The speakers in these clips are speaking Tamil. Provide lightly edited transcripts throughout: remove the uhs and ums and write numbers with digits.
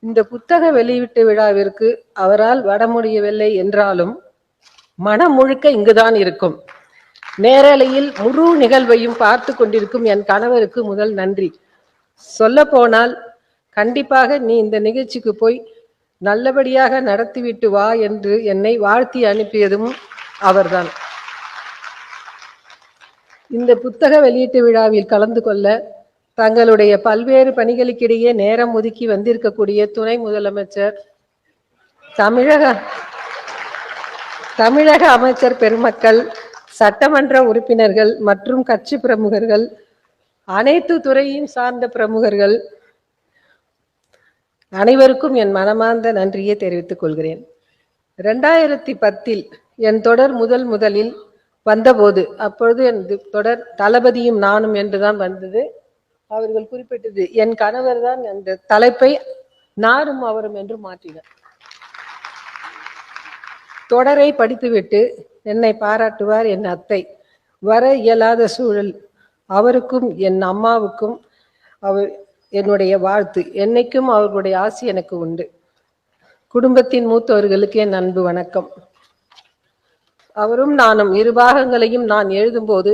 இந்த புத்தக வெளியீட்டு விழாவிற்கு அவரால் வர முடியவில்லை என்றாலும் மனம் முழுக்க இங்குதான் இருக்கும். நேரலையில் முழு நிகழ்வையும் பார்த்து கொண்டிருக்கும் என் கணவருக்கு முதல் நன்றி. சொல்ல போனால் கண்டிப்பாக நீ இந்த நிகழ்ச்சிக்கு போய் நல்லபடியாக நடத்திவிட்டு வா என்று என்னை வாழ்த்தி அனுப்பியதும் அவர்தான். இந்த புத்தக வெளியீட்டு விழாவில் கலந்து கொள்ள தங்களுடைய பல்வேறு பணிகளுக்கிடையே நேரம் ஒதுக்கி வந்திருக்கக்கூடிய துணை முதலமைச்சர், தமிழக அமைச்சர் பெருமக்கள், சட்டமன்ற உறுப்பினர்கள் மற்றும் கட்சி பிரமுகர்கள், அனைத்து துறையும் சார்ந்த பிரமுகர்கள் அனைவருக்கும் என் மனமார்ந்த நன்றியை தெரிவித்துக் கொள்கிறேன். 2010 என் தொடர் முதலில் வந்தபோது, அப்பொழுது என் தொடர் தளபதியும் நானும் என்றுதான் வந்தது. அவர்கள் குறிப்பிட்டது என் கணவர் தான் அந்த தலைப்பை நாரும் அவரும் என்று மாற்றினார். தொடரை படித்துவிட்டு என்னை பாராட்டுவார் என் அத்தை. வர இயலாத சூழல். அவருக்கும் என் அம்மாவுக்கும் என்னுடைய வாழ்த்து. என்னைக்கும் அவர்களுடைய ஆசி எனக்கு உண்டு. குடும்பத்தின் மூத்தவர்களுக்கு என் அன்பு வணக்கம். அவரும் நானும் இரு பாகங்களையும் நான் எழுதும்போது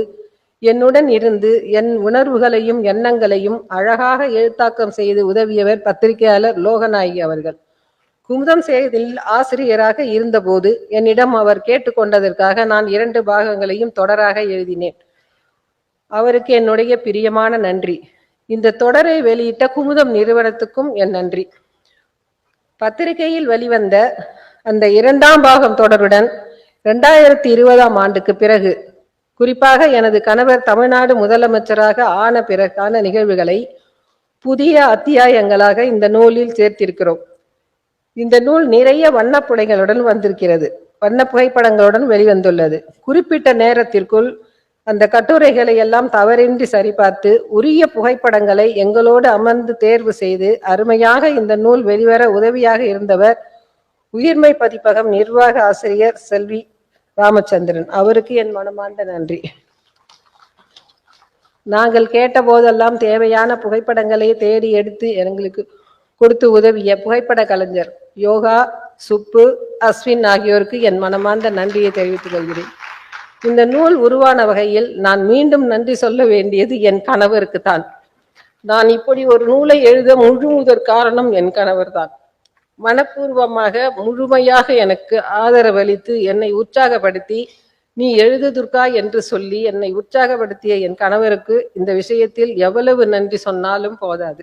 என்னுடன் இருந்து என் உணர்வுகளையும் எண்ணங்களையும் அழகாக எழுத்தாக்கம் செய்து உதவியவர் பத்திரிகையாளர் லோகநாயகி அவர்கள். குமுதம் செய்தியில் ஆசிரியராக இருந்தபோது என்னிடம் அவர் கேட்டுக்கொண்டதற்காக நான் 2 பாகங்களையும் தொடராக எழுதினேன். அவருக்கு என்னுடைய பிரியமான நன்றி. இந்த தொடரை வெளியிட்ட குமுதம் நிறுவனத்துக்கும் என் நன்றி. பத்திரிகையில் வெளிவந்த அந்த 2ஆம் பாகம் தொடருடன் 2020ஆம் ஆண்டுக்கு பிறகு, குறிப்பாக எனது கணவர் தமிழ்நாடு முதலமைச்சராக ஆன பிறகான நிகழ்வுகளை புதிய அத்தியாயங்களாக இந்த நூலில் சேர்த்திருக்கிறோம். இந்த நூல் நிறைய வண்ணப்புடைகளுடன் வந்திருக்கிறது. வண்ண புகைப்படங்களுடன் வெளிவந்துள்ளது. குறிப்பிட்ட நேரத்திற்குள் அந்த கட்டுரைகளை எல்லாம் தவறின்றி சரிபார்த்து உரிய புகைப்படங்களை எங்களோடு அமர்ந்து தேர்வு செய்து அருமையாக இந்த நூல் வெளிவர உதவியாக இருந்தவர் உயிர்மை பதிப்பகம் நிர்வாக ஆசிரியர் செல்வி ராமச்சந்திரன். அவருக்கு என் மனமார்ந்த நன்றி. நாங்கள் கேட்ட போதெல்லாம் தேவையான புகைப்படங்களை தேடி எடுத்து எங்களுக்கு கொடுத்து உதவிய புகைப்பட கலைஞர் யோகா, சுப்பு, அஸ்வின் ஆகியோருக்கு என் மனமார்ந்த நன்றியை தெரிவித்துக் கொள்கிறேன். இந்த நூல் உருவான வகையில் நான் மீண்டும் நன்றி சொல்ல வேண்டியது என் கணவருக்கு தான். நான் இப்படி ஒரு நூலை எழுத முழுமுதற் காரணம் என் கணவர் தான். மனப்பூர்வமாக முழுமையாக எனக்கு ஆதரவளித்து என்னை உற்சாகப்படுத்தி நீ எழுது துர்கா என்று சொல்லி என்னை உற்சாகப்படுத்திய என் கணவருக்கு இந்த விஷயத்தில் எவ்வளவு நன்றி சொன்னாலும் போதாது.